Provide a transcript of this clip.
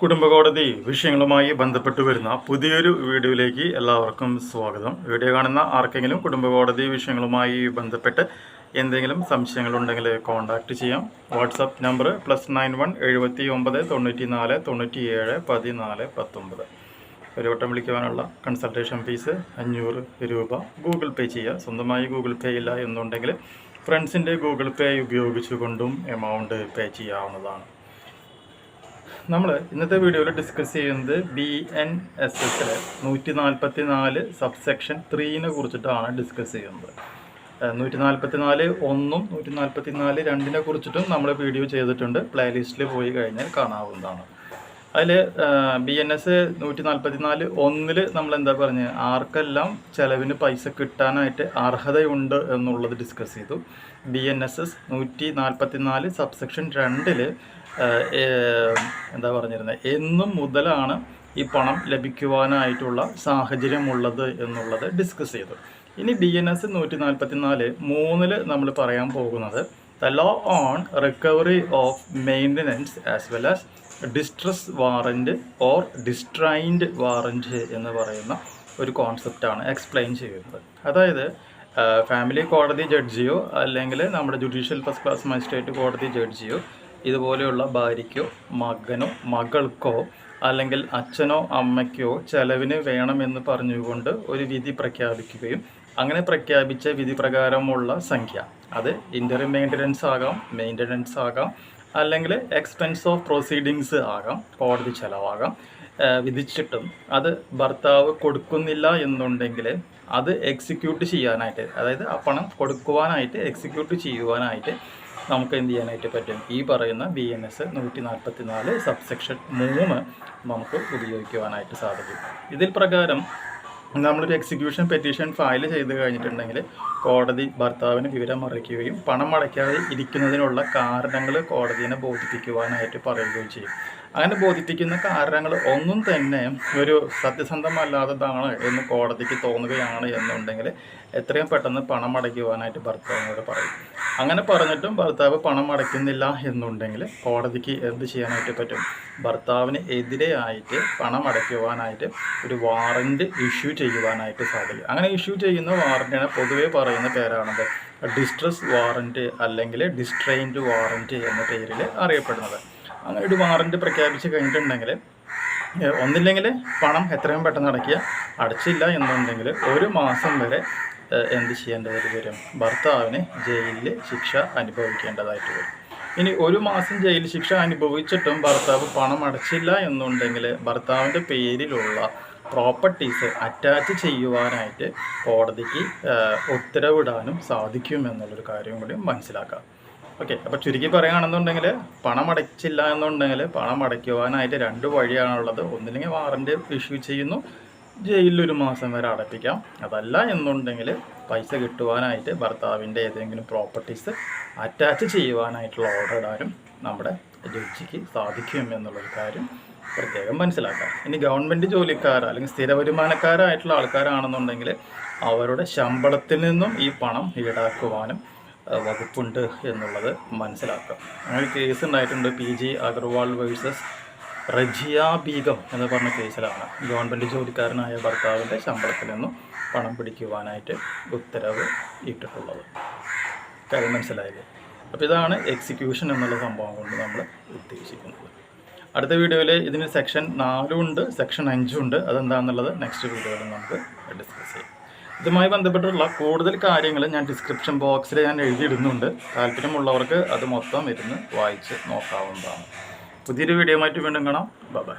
കുടുംബകോടതി വിഷയങ്ങളുമായി ബന്ധപ്പെട്ട് വരുന്ന പുതിയൊരു വീഡിയോയിലേക്ക് എല്ലാവർക്കും സ്വാഗതം. വീഡിയോ കാണുന്ന ആർക്കെങ്കിലും കുടുംബകോടതി വിഷയങ്ങളുമായി ബന്ധപ്പെട്ട് എന്തെങ്കിലും സംശയങ്ങളുണ്ടെങ്കിൽ കോൺടാക്റ്റ് ചെയ്യാം. WhatsApp number +91 79 94 97 14 19. ഒരു വട്ടം വിളിക്കുവാനുള്ള കൺസൾട്ടേഷൻ ഫീസ് 500 രൂപ. ഗൂഗിൾ പേ ചെയ്യുക. സ്വന്തമായി ഗൂഗിൾ പേ ഇല്ല എന്നുണ്ടെങ്കിൽ ഫ്രണ്ട്സിൻ്റെ ഗൂഗിൾ പേ ഉപയോഗിച്ചുകൊണ്ടും എമൗണ്ട് പേ ചെയ്യാവുന്നതാണ്. നമ്മൾ ഇന്നത്തെ വീഡിയോയിൽ ഡിസ്കസ് ചെയ്യുന്നത് BNSS 144 സബ്സെക്ഷൻ 3 കുറിച്ചിട്ടാണ് ഡിസ്കസ് ചെയ്യുന്നത്. 144 1 144 2 കുറിച്ചിട്ടും നമ്മൾ വീഡിയോ ചെയ്തിട്ടുണ്ട്. പ്ലേലിസ്റ്റിൽ പോയി കഴിഞ്ഞാൽ കാണാവുന്നതാണ്. അതിൽ BNS 144 1 നമ്മൾ എന്താ പറഞ്ഞത്, ആർക്കെല്ലാം ചിലവിന് പൈസ കിട്ടാനായിട്ട് അർഹതയുണ്ട് എന്നുള്ളത് ഡിസ്കസ് ചെയ്തു. BNSS 144 സബ്സെക്ഷൻ 2 എന്താ പറഞ്ഞിരുന്നത്, എന്നും മുതലാണ് ഈ പണം ലഭിക്കുവാനായിട്ടുള്ള സാഹചര്യമുള്ളത് എന്നുള്ളത് ഡിസ്കസ് ചെയ്തു. ഇനി BNS 144 3 നമ്മൾ പറയാൻ പോകുന്നത് the law on recovery of maintenance as well as distress warrant or distrained warrant എന്ന് പറയുന്ന ഒരു കോൺസെപ്റ്റാണ് എക്സ്പ്ലെയിൻ ചെയ്യുന്നത്. അതായത് ഫാമിലി കോടതി ജഡ്ജിയോ അല്ലെങ്കിൽ നമ്മുടെ ജുഡീഷ്യൽ ഫസ്റ്റ് ക്ലാസ് മജിസ്ട്രേറ്റ് കോടതി ജഡ്ജിയോ ഇതുപോലെയുള്ള ഭാര്യയ്ക്കോ മകനോ മകൾക്കോ അല്ലെങ്കിൽ അച്ഛനോ അമ്മയ്ക്കോ ചെലവിന് വേണമെന്ന് പറഞ്ഞുകൊണ്ട് ഒരു വിധി പ്രഖ്യാപിക്കുകയും അങ്ങനെ പ്രഖ്യാപിച്ച വിധി പ്രകാരമുള്ള സംഖ്യ, അത് ഇൻ്ററിം മെയിൻ്റനൻസ് ആകാം അല്ലെങ്കിൽ എക്സ്പെൻസ് ഓഫ് പ്രൊസീഡിങ്സ് ആകാം, കോടതി ചെലവാകാം, വിധിച്ചിട്ടും അത് ഭർത്താവ് കൊടുക്കുന്നില്ല എന്നുണ്ടെങ്കിൽ അത് എക്സിക്യൂട്ട് ചെയ്യാനായിട്ട്, അതായത് ആ പണം കൊടുക്കുവാനായിട്ട് എക്സിക്യൂട്ട് ചെയ്യുവാനായിട്ട് നമുക്ക് എന്ത് ചെയ്യാനായിട്ട് പറ്റും, ഈ പറയുന്ന BNS 144 സബ്സെക്ഷൻ 3 നമുക്ക് ഉപയോഗിക്കുവാനായിട്ട് സാധിക്കും. ഇതിൽ പ്രകാരം നമ്മളൊരു എക്സിക്യൂഷൻ പെറ്റീഷൻ ഫയൽ ചെയ്ത് കഴിഞ്ഞിട്ടുണ്ടെങ്കിൽ കോടതി ഭർത്താവിന് വിവരം അറിയിക്കുകയും പണം അടയ്ക്കാതെ ഇരിക്കുന്നതിനുള്ള കാരണങ്ങൾ കോടതിയെ ബോധിപ്പിക്കുവാനായിട്ട് പറയുകയും ചെയ്യും. അങ്ങനെ ബോധിപ്പിക്കുന്ന കാരണങ്ങൾ ഒന്നും തന്നെ ഒരു സത്യസന്ധമല്ലാത്തതാണ് എന്ന് കോടതിക്ക് തോന്നുകയാണ് എന്നുണ്ടെങ്കിൽ എത്രയും പെട്ടെന്ന് പണം അടയ്ക്കുവാനായിട്ട് ഭർത്താവിനോട് പറയും. അങ്ങനെ പറഞ്ഞിട്ടും ഭർത്താവ് പണം അടയ്ക്കുന്നില്ല എന്നുണ്ടെങ്കിൽ കോടതിക്ക് എന്ത് ചെയ്യാനായിട്ട് പറ്റും, ഭർത്താവിന് എതിരെയായിട്ട് പണം അടയ്ക്കുവാനായിട്ട് ഒരു വാറൻറ്റ് ഇഷ്യൂ ചെയ്യുവാനായിട്ട് സാധിക്കും. അങ്ങനെ ഇഷ്യൂ ചെയ്യുന്ന വാറൻറ്റിനെ പൊതുവെ പറയുന്ന പേരാണത് ഡിസ്ട്രസ് വാറൻറ്റ് അല്ലെങ്കിൽ ഡിസ്ട്രെയിൻഡ് വാറൻറ്റ് എന്ന പേരിൽ അറിയപ്പെടുന്നത്. അങ്ങനെ ഒരു വാറൻറ്റ് പ്രഖ്യാപിച്ച് കഴിഞ്ഞിട്ടുണ്ടെങ്കിൽ ഒന്നില്ലെങ്കിൽ പണം എത്രയും പെട്ടെന്ന് അടച്ചില്ല എന്നുണ്ടെങ്കിൽ 1 മാസം വരെ എന്ത് ചെയ്യേണ്ടതായിട്ട് വരും, ഭർത്താവിന് ജയിലിൽ ശിക്ഷ അനുഭവിക്കേണ്ടതായിട്ട് വരും. ഇനി 1 മാസം ജയിൽ ശിക്ഷ അനുഭവിച്ചിട്ടും ഭർത്താവ് പണം അടച്ചില്ല എന്നുണ്ടെങ്കിൽ ഭർത്താവിൻ്റെ പേരിലുള്ള പ്രോപ്പർട്ടീസ് അറ്റാച്ച് ചെയ്യുവാനായിട്ട് കോടതിക്ക് ഉത്തരവിടാനും സാധിക്കും എന്നുള്ളൊരു കാര്യം കൂടി മനസ്സിലാക്കാം. ഓക്കെ, അപ്പോൾ ചുരുക്കി പറയുകയാണെന്നുണ്ടെങ്കിൽ പണം അടച്ചില്ല എന്നുണ്ടെങ്കിൽ പണം അടയ്ക്കുവാനായിട്ട് 2 വഴിയാണുള്ളത്. ഒന്നില്ലെങ്കിൽ വാറൻറ്റ് ഇഷ്യൂ ചെയ്യുന്നു, ജയിലിൽ 1 മാസം വരെ അടപ്പിക്കാം. അതല്ല എന്നുണ്ടെങ്കിൽ പൈസ കിട്ടുവാനായിട്ട് ഭർത്താവിൻ്റെ ഏതെങ്കിലും പ്രോപ്പർട്ടീസ് അറ്റാച്ച് ചെയ്യുവാനായിട്ടുള്ള ഓർഡർ ഇടാനും നമ്മുടെ ജഡ്ജിക്ക് സാധിക്കും എന്നുള്ളൊരു കാര്യം പ്രത്യേകം മനസ്സിലാക്കാം. ഇനി ഗവൺമെൻറ് ജോലിക്കാർ അല്ലെങ്കിൽ സ്ഥിര വരുമാനക്കാരായിട്ടുള്ള ആൾക്കാരാണെന്നുണ്ടെങ്കിൽ അവരുടെ ശമ്പളത്തിൽ നിന്നും ഈ പണം ഈടാക്കുവാനും വകുപ്പുണ്ട് എന്നുള്ളത് മനസ്സിലാക്കാം. അങ്ങനെ കേസ് ഉണ്ടായിട്ടുണ്ട്, PG അഗർവാൾ വേഴ്സസ് റജിയ ബീഗം എന്ന് പറഞ്ഞ കേസിലാണ് ഗവൺമെൻറ് ജോലിക്കാരനായ ഭർത്താവിൻ്റെ ശമ്പളത്തിൽ നിന്നും പണം പിടിക്കുവാനായിട്ട് ഉത്തരവ് ഇട്ടിട്ടുള്ളത്. കാര്യം മനസ്സിലായില്ലേ? അപ്പോൾ ഇതാണ് എക്സിക്യൂഷൻ എന്നുള്ള സംഭവം കൊണ്ട് നമ്മൾ ഉദ്ദേശിക്കുന്നത്. അടുത്ത വീഡിയോയിൽ ഇതിന് സെക്ഷൻ 4 ഉണ്ട്, സെക്ഷൻ 5 ഉണ്ട്. അതെന്താണെന്നുള്ളത് നെക്സ്റ്റ് വീഡിയോയിൽ നമുക്ക് ഡിസ്കസ് ചെയ്യാം. ഇതുമായി ബന്ധപ്പെട്ടുള്ള കൂടുതൽ കാര്യങ്ങൾ ഞാൻ ഡിസ്ക്രിപ്ഷൻ ബോക്സിൽ ഞാൻ എഴുതിയിടുന്നുണ്ട്. താല്പര്യമുള്ളവർക്ക് അത് മൊത്തം ഇരുന്ന് വായിച്ച് നോക്കാവുന്നതാണ്. പുതിയൊരു വീഡിയോ ആയിട്ട് വീണ്ടും കാണാം. ബൈ.